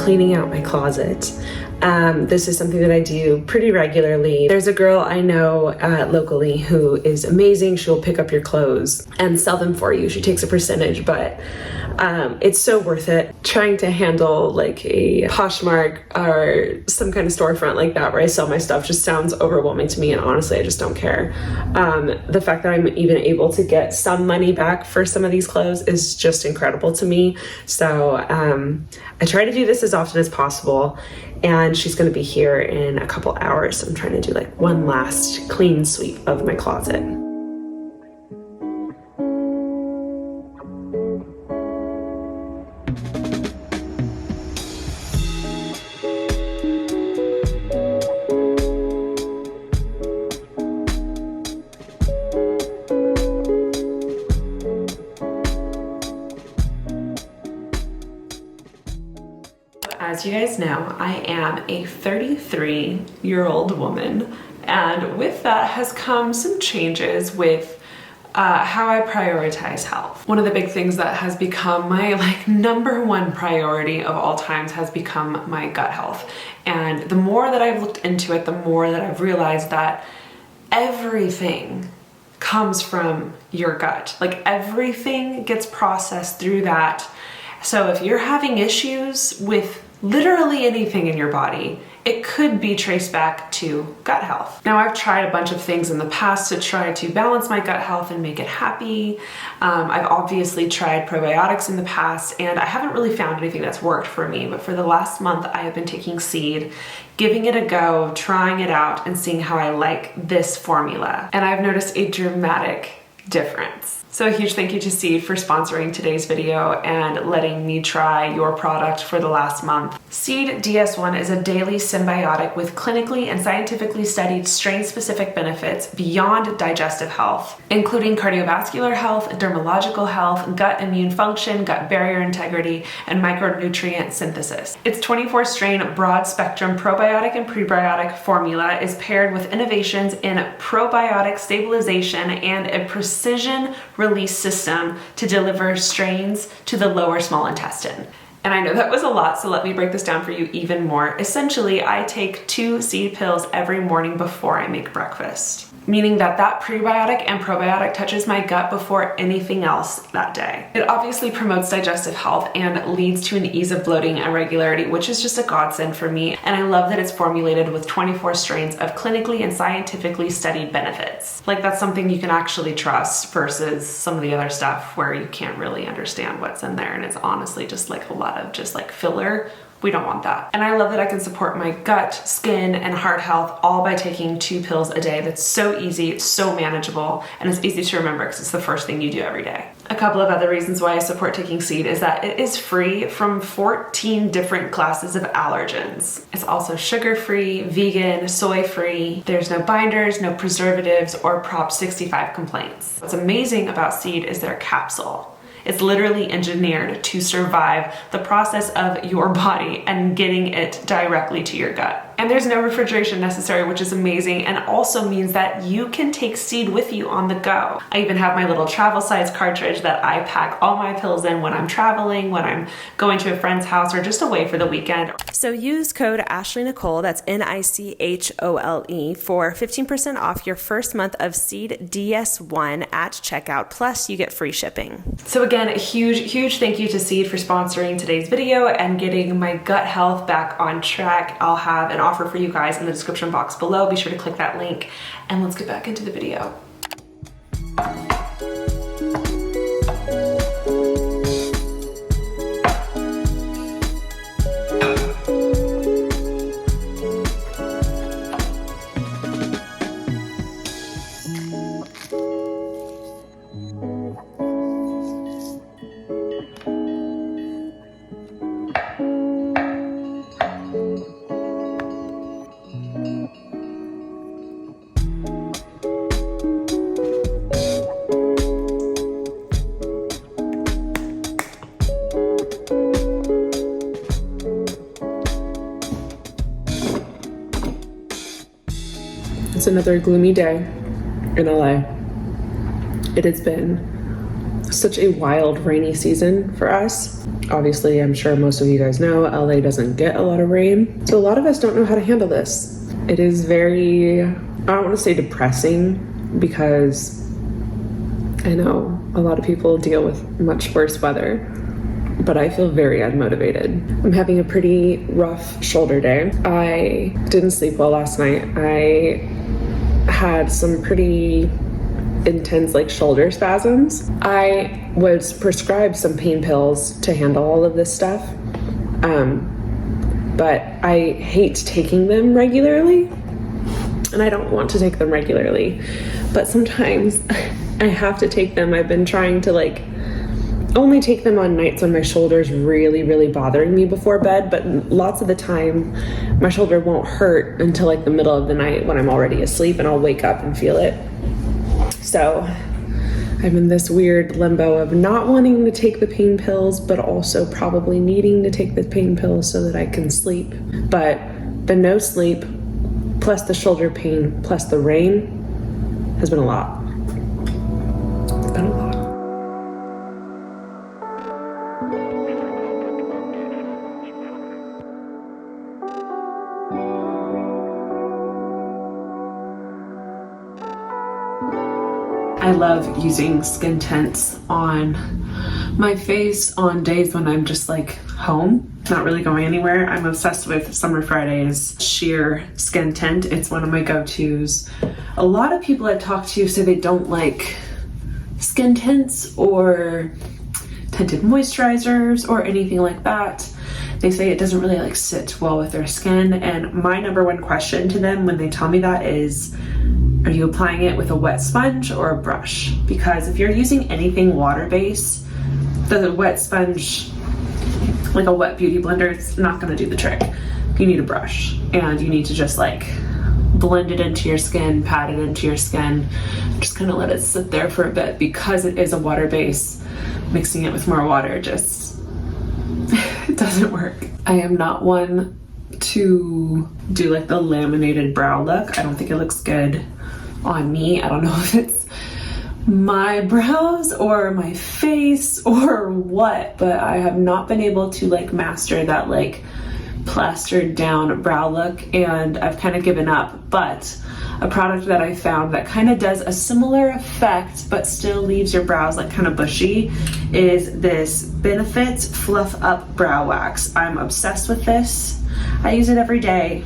cleaning out my closet. This is something that I do pretty regularly. There's a girl I know locally who is amazing. She'll pick up your clothes and sell them for you. She takes a percentage, but it's so worth it. Trying to handle like a Poshmark or some kind of storefront like that where I sell my stuff just sounds overwhelming to me, and honestly I just don't care. The fact that I'm even able to get some money back for some of these clothes is just incredible to me. So I try to do this as often as possible, and she's going to be here in a couple hours, so I'm trying to do like one last clean sweep of my closet. As you guys know, I am a 33-year-old woman, and with that has come some changes with how I prioritize health. One of the big things that has become my #1 priority of all times has become my gut health. And the more that I've looked into it, the more that I've realized that everything comes from your gut. Like everything gets processed through that. So if you're having issues with literally anything in your body, it could be traced back to gut health. Now, I've tried a bunch of things in the past to try to balance my gut health and make it happy. I've obviously tried probiotics in the past, and I haven't really found anything that's worked for me, but for the last month, I have been taking Seed, giving it a go, trying it out, and seeing how I like this formula. And I've noticed a dramatic difference. So a huge thank you to Seed for sponsoring today's video and letting me try your product for the last month. Seed DS1 is a daily symbiotic with clinically and scientifically studied strain-specific benefits beyond digestive health, including cardiovascular health, dermatological health, gut immune function, gut barrier integrity, and micronutrient synthesis. Its 24-strain broad-spectrum probiotic and prebiotic formula is paired with innovations in probiotic stabilization and a precision release system to deliver strains to the lower small intestine. And I know that was a lot, so let me break this down for you even more. Essentially, I take 2 seed pills every morning before I make breakfast, meaning that that prebiotic and probiotic touches my gut before anything else that day. It obviously promotes digestive health and leads to an ease of bloating and regularity, which is just a godsend for me. And I love that it's formulated with 24 strains of clinically and scientifically studied benefits. Like, that's something you can actually trust versus some of the other stuff where you can't really understand what's in there, and it's honestly just like a lot of just like filler. We don't want that. And I love that I can support my gut, skin, and heart health all by taking 2 pills a day. That's so easy, it's so manageable, and it's easy to remember because it's the first thing you do every day. A couple of other reasons why I support taking Seed is that it is free from 14 different classes of allergens. It's also sugar-free, vegan, soy-free. There's no binders, no preservatives, or Prop 65 complaints. What's amazing about Seed is their capsule. It's literally engineered to survive the process of your body and getting it directly to your gut. And there's no refrigeration necessary, which is amazing, and also means that you can take Seed with you on the go. I even have my little travel size cartridge that I pack all my pills in when I'm traveling, when I'm going to a friend's house, or just away for the weekend. So use code AshleyNichole, that's NICHOLE, for 15% off your first month of Seed DS1 at checkout, plus you get free shipping. So again, a huge thank you to Seed for sponsoring today's video and getting my gut health back on track. I'll have an offer for you guys in the description box below. Be sure to click that link, and let's get back into the video. It's another gloomy day in LA. It has been such a wild rainy season for us. Obviously, I'm sure most of you guys know LA doesn't get a lot of rain. So a lot of us don't know how to handle this. It is very, I don't want to say depressing, because I know a lot of people deal with much worse weather, but I feel very unmotivated. I'm having a pretty rough shoulder day. I didn't sleep well last night. I had some pretty intense shoulder spasms. I was prescribed some pain pills to handle all of this stuff, but I hate taking them regularly, and I don't want to take them regularly, but sometimes I have to take them. I've been trying to only take them on nights when my shoulder's really, really bothering me before bed, but lots of the time my shoulder won't hurt until the middle of the night when I'm already asleep, and I'll wake up and feel it. So I'm in this weird limbo of not wanting to take the pain pills, but also probably needing to take the pain pills so that I can sleep. But the no sleep, plus the shoulder pain, plus the rain has been a lot. It's been a lot. I love using skin tints on my face on days when I'm just home, not really going anywhere. I'm obsessed with Summer Fridays sheer skin tint. It's one of my go-tos. A lot of people I talk to say they don't like skin tints or tinted moisturizers or anything like that. They say it doesn't really sit well with their skin, and my number one question to them when they tell me that is, are you applying it with a wet sponge or a brush? Because if you're using anything water-based, the wet sponge, like a wet beauty blender, it's not gonna do the trick. You need a brush, and you need to just blend it into your skin, pat it into your skin, just kind of let it sit there for a bit. Because it is a water base, mixing it with more water just, it doesn't work. I am not one to do the laminated brow look. I don't think it looks good on me. I don't know if it's my brows or my face or what, but I have not been able to master that plastered down brow look, and I've kind of given up. But a product that I found that kind of does a similar effect but still leaves your brows kind of bushy is this Benefit Fluff Up Brow Wax. I'm obsessed with this. I use it every day.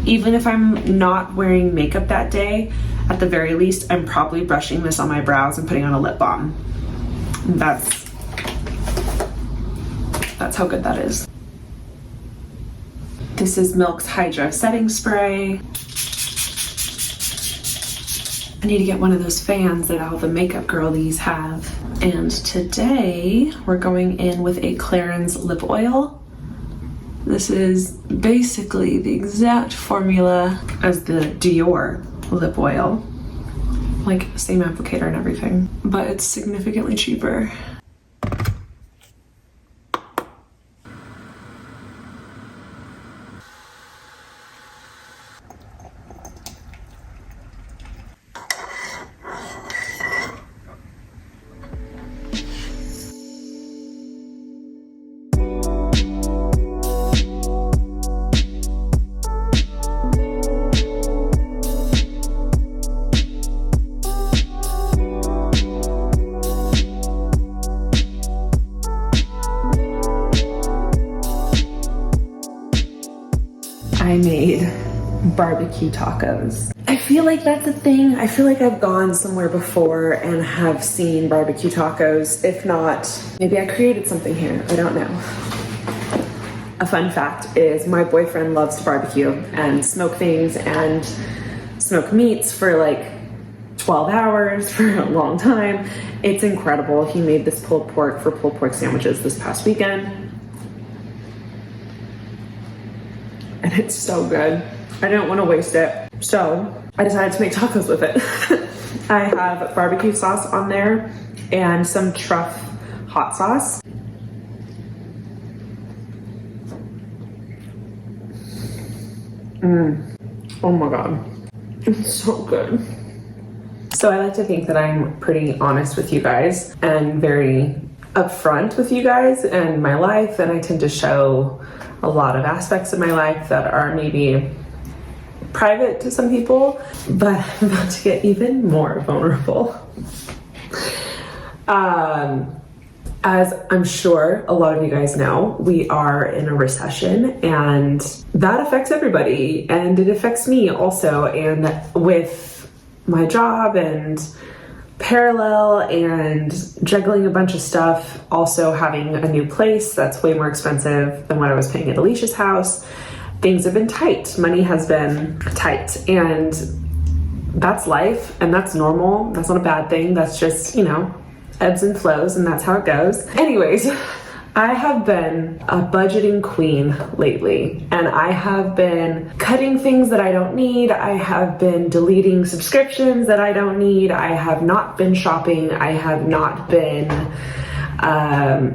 Even if I'm not wearing makeup that day, at the very least, I'm probably brushing this on my brows and putting on a lip balm. That's how good that is. This is Milk's Hydra Setting Spray. I need to get one of those fans that all the makeup girlies have. And today we're going in with a Clarins lip oil. This is basically the exact formula as the Dior lip oil. Same applicator and everything, but it's significantly cheaper. I made barbecue tacos. I feel like that's a thing. I feel like I've gone somewhere before and have seen barbecue tacos. If not, maybe I created something here. I don't know. A fun fact is my boyfriend loves to barbecue and smoke things and smoke meats for 12 hours for a long time. It's incredible. He made this pulled pork for pulled pork sandwiches this past weekend. And it's so good. I didn't want to waste it, so I decided to make tacos with it. I have barbecue sauce on there and some truff hot sauce. Oh my god, it's so good. So I like to think that I'm pretty honest with you guys and very upfront with you guys and my life, and I tend to show a lot of aspects of my life that are maybe private to some people, but I'm about to get even more vulnerable. As I'm sure a lot of you guys know, we are in a recession, and that affects everybody, and it affects me also. And with my job and Apparel and juggling a bunch of stuff, also having a new place that's way more expensive than what I was paying at Alicia's house, things have been tight. Money has been tight, and that's life, and that's normal. That's not a bad thing. That's just, you know, ebbs and flows, and that's how it goes. Anyways, I have been a budgeting queen lately, and I have been cutting things that I don't need. I have been deleting subscriptions that I don't need. I have not been shopping. I have not been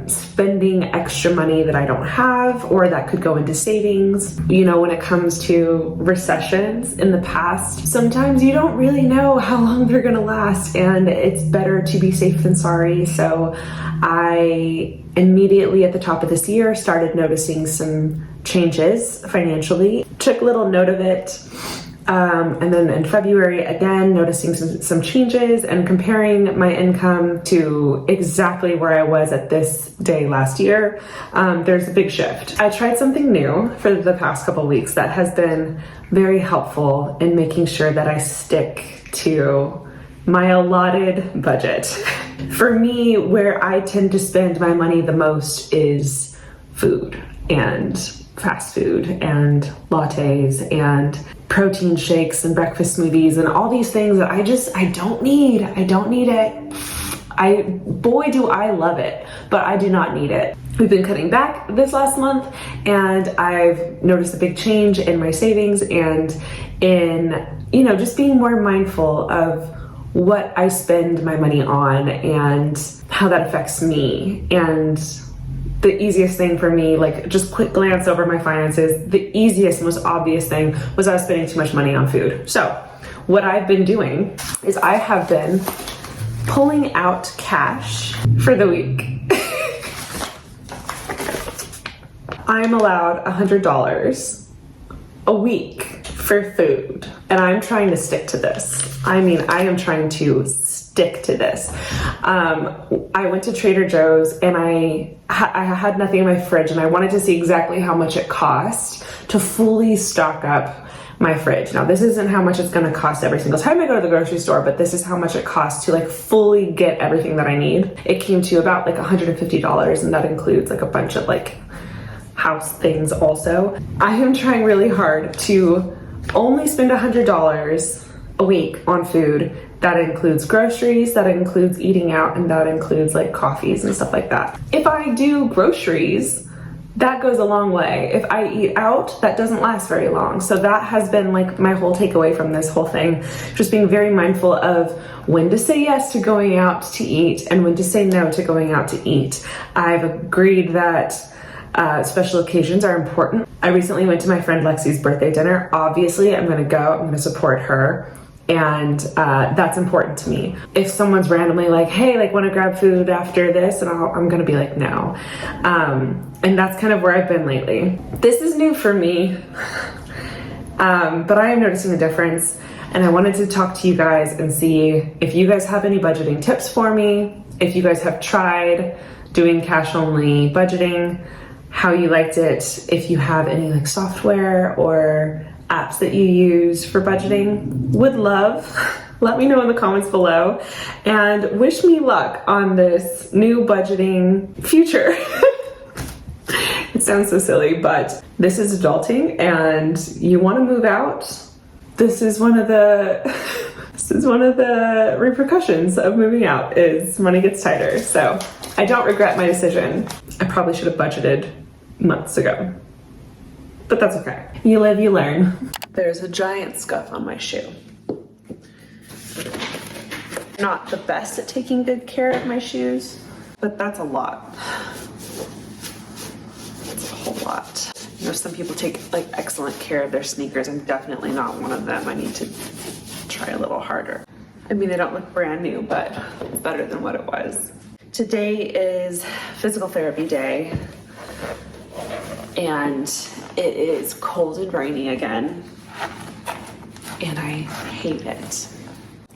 spending extra money that I don't have or that could go into savings. You know, when it comes to recessions in the past, sometimes you don't really know how long they're gonna last, and it's better to be safe than sorry. So I immediately at the top of this year started noticing some changes financially, took little note of it. And then in February, again, noticing some changes and comparing my income to exactly where I was at this day last year, there's a big shift. I tried something new for the past couple weeks that has been very helpful in making sure that I stick to my allotted budget. For me, where I tend to spend my money the most is food and fast food and lattes and protein shakes and breakfast smoothies and all these things that I don't need. I don't need it. Boy, do I love it, but I do not need it. We've been cutting back this last month, and I've noticed a big change in my savings and in, you know, just being more mindful of what I spend my money on and how that affects me. And the easiest thing for me, like just quick glance over my finances, the easiest, most obvious thing was I was spending too much money on food. So what I've been doing is I have been pulling out cash for the week. I'm allowed $100 a week for food, and I'm trying to stick to this. I mean, I am trying to stick to this. I went to Trader Joe's, and I had nothing in my fridge, and I wanted to see exactly how much it cost to fully stock up my fridge. Now, this isn't how much it's gonna cost every single time I go to the grocery store, but this is how much it costs to like fully get everything that I need. It came to about like $150, and that includes like a bunch of like house things also. I am trying really hard to only spend $100 a week on food. That includes groceries, that includes eating out, and that includes like coffees and stuff like that. If I do groceries, that goes a long way. If I eat out, that doesn't last very long. So that has been like my whole takeaway from this whole thing. Just being very mindful of when to say yes to going out to eat and when to say no to going out to eat. I've agreed that special occasions are important. I recently went to my friend Lexi's birthday dinner. Obviously, I'm gonna go, I'm gonna support her. And that's important to me. If someone's randomly like, hey, like wanna grab food after this? And I'm gonna be like, no. And that's kind of where I've been lately. This is new for me, but I am noticing a difference. And I wanted to talk to you guys and see if you guys have any budgeting tips for me, if you guys have tried doing cash only budgeting, how you liked it, if you have any like software or apps that you use for budgeting. Would love. Let me know in the comments below, and wish me luck on this new budgeting future. It sounds so silly, but this is adulting, and you want to move out. This is one of the repercussions of moving out is money gets tighter. So I don't regret my decision. I probably should have budgeted months ago, but that's okay. You live, you learn. There's a giant scuff on my shoe. Not the best at taking good care of my shoes, but that's a lot. It's a whole lot. You know, some people take like excellent care of their sneakers. I'm definitely not one of them. I need to try a little harder. I mean, they don't look brand new, but it's better than what it was. Today is physical therapy day, and it is cold and rainy again, and I hate it.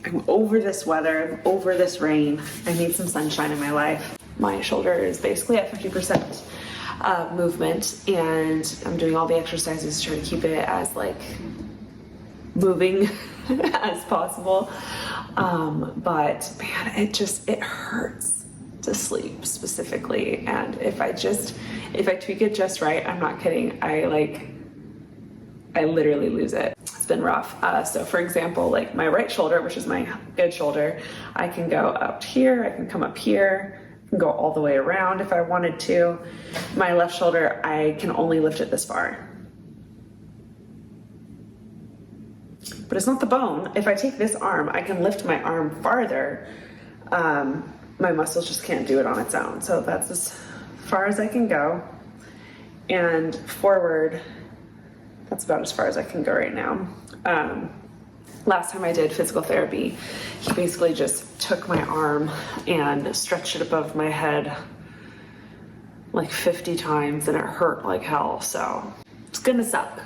I'm over this weather, I'm over this rain. I need some sunshine in my life. My shoulder is basically at 50% movement, and I'm doing all the exercises to try to keep it as like moving as possible. But man, it hurts to sleep specifically. And if I tweak it just right, I'm not kidding, I literally lose it. It's been rough. So for example, like my right shoulder, which is my good shoulder, I can go up here, I can come up here, I can go all the way around if I wanted to. My left shoulder, I can only lift it this far. But it's not the bone. If I take this arm, I can lift my arm farther. My muscles just can't do it on its own. So that's as far as I can go. And forward, that's about as far as I can go right now. Last time I did physical therapy, he basically just took my arm and stretched it above my head like 50 times, and it hurt like hell. So it's gonna suck,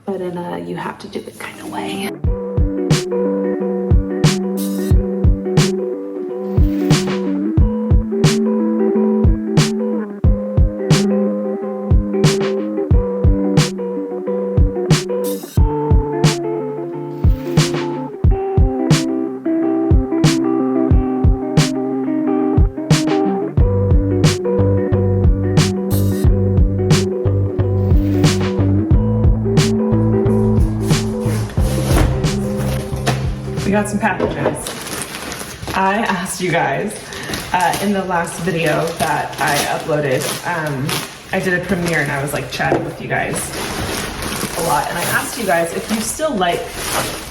but in a you have to do it kind of way. We got some packages. I asked you guys in the last video that I uploaded, I did a premiere and I was like chatting with you guys a lot, and I asked you guys if you still like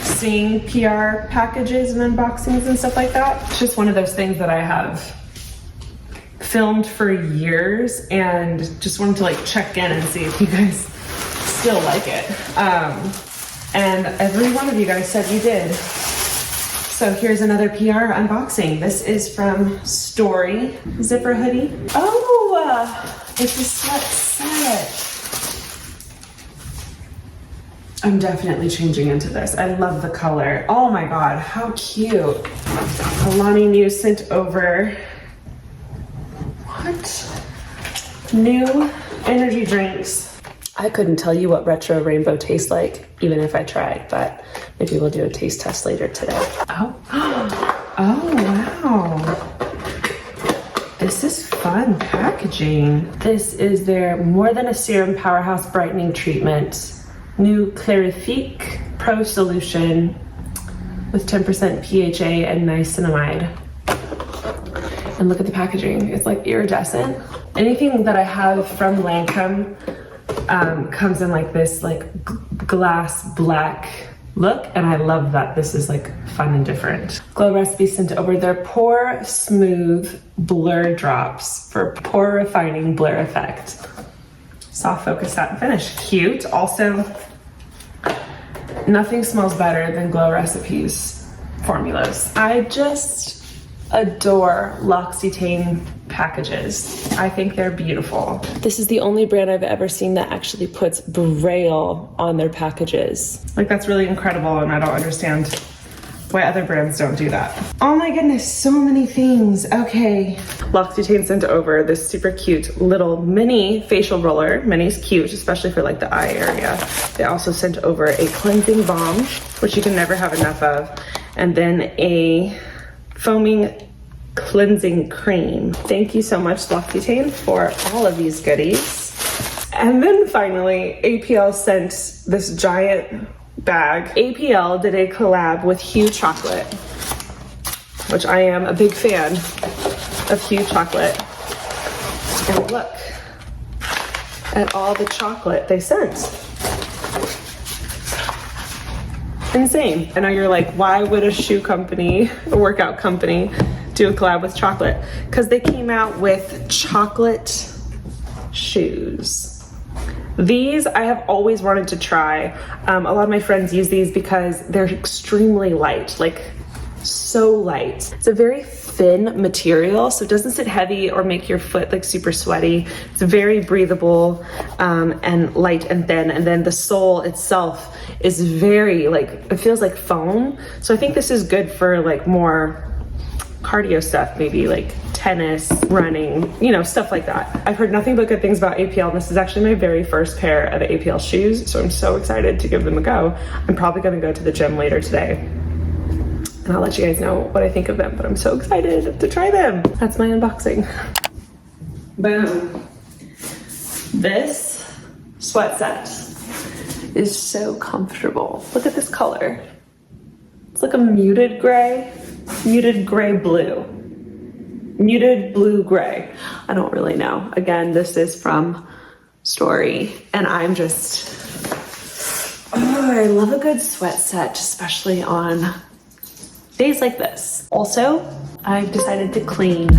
seeing PR packages and unboxings and stuff like that. It's just one of those things that I have filmed for years, and just wanted to like check in and see if you guys still like it. And every one of you guys said you did. So here's another PR unboxing. This is from Story zipper hoodie. Oh, it's a sweat set. I'm definitely changing into this. I love the color. Oh my God, how cute. Alani New sent over, what? New energy drinks. I couldn't tell you what retro rainbow tastes like, even if I tried, but maybe we'll do a taste test later today. Oh, oh wow. This is fun packaging. This is their More Than a Serum Powerhouse Brightening Treatment. New Clarifique Pro Solution with 10% PHA and niacinamide. And look at the packaging. It's like iridescent. Anything that I have from Lancome comes in like this like glass black look, and I love that this is like fun and different. Glow Recipe sent over their Pore Smooth Blur Drops for pore refining blur effect. Soft focus satin finish. Cute. Also, nothing smells better than Glow Recipes formulas. I just adore L'Occitane packages. I think they're beautiful. This is the only brand I've ever seen that actually puts Braille on their packages. Like, that's really incredible, and I don't understand why other brands don't do that. Oh my goodness, so many things. Okay. L'Occitane sent over this super cute little mini facial roller. Mini's cute, especially for like the eye area. They also sent over a cleansing balm, which you can never have enough of, and then a foaming cleansing cream. Thank you so much, L'Occitane, for all of these goodies. And then finally, APL sent this giant bag. APL did a collab with Hue Chocolate, which I am a big fan of Hue Chocolate. And look at all the chocolate they sent. Insane. I know you're like, why would a shoe company, a workout company, do a collab with chocolate? Because they came out with chocolate shoes. These I have always wanted to try. A lot of my friends use these because they're extremely light. Like, so light. It's a very thin material, so it doesn't sit heavy or make your foot like super sweaty. It's very breathable and light and thin. And then the sole itself is very like, it feels like foam. So I think this is good for like more cardio stuff, maybe like tennis, running, you know, stuff like that. I've heard nothing but good things about APL, and this is actually my very first pair of APL shoes, so I'm so excited to give them a go. I'm probably gonna go to the gym later today, and I'll let you guys know what I think of them, but I'm so excited to try them. That's my unboxing. Boom. This sweat set is so comfortable. Look at this color. It's like a muted gray blue. Muted blue gray. I don't really know. Again, this is from Story, and I'm just, oh, I love a good sweat set, especially on days like this. Also, I've decided to clean.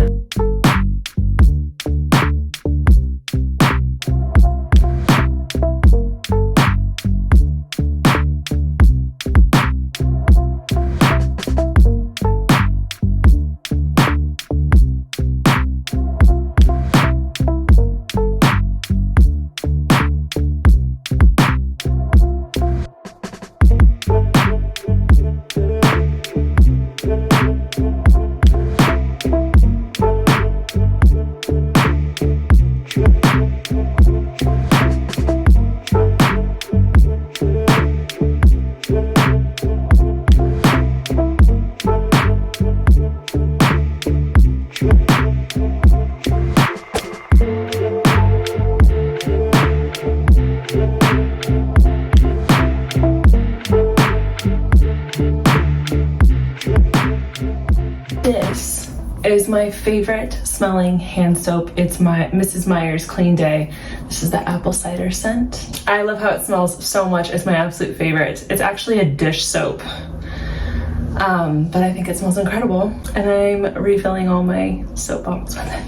This is my favorite smelling hand soap. It's my Mrs. Meyer's Clean Day. This is the apple cider scent. I love how it smells so much. It's my absolute favorite. It's actually a dish soap, but I think it smells incredible, and I'm refilling all my soap bottles with it.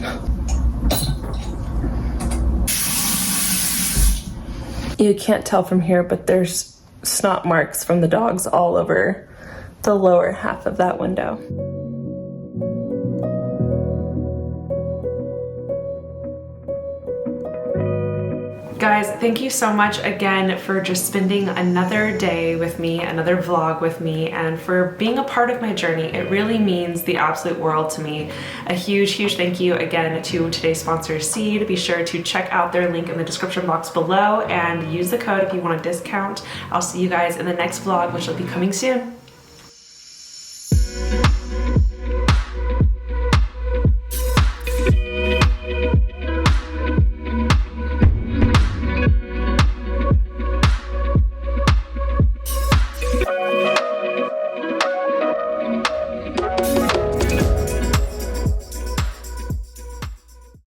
You can't tell from here, but there's snot marks from the dogs all over the lower half of that window. Guys, thank you so much again for just spending another day with me, another vlog with me, and for being a part of my journey. It really means the absolute world to me. A huge, huge thank you again to today's sponsor, Seed. Be sure to check out their link in the description box below and use the code if you want a discount. I'll see you guys in the next vlog, which will be coming soon.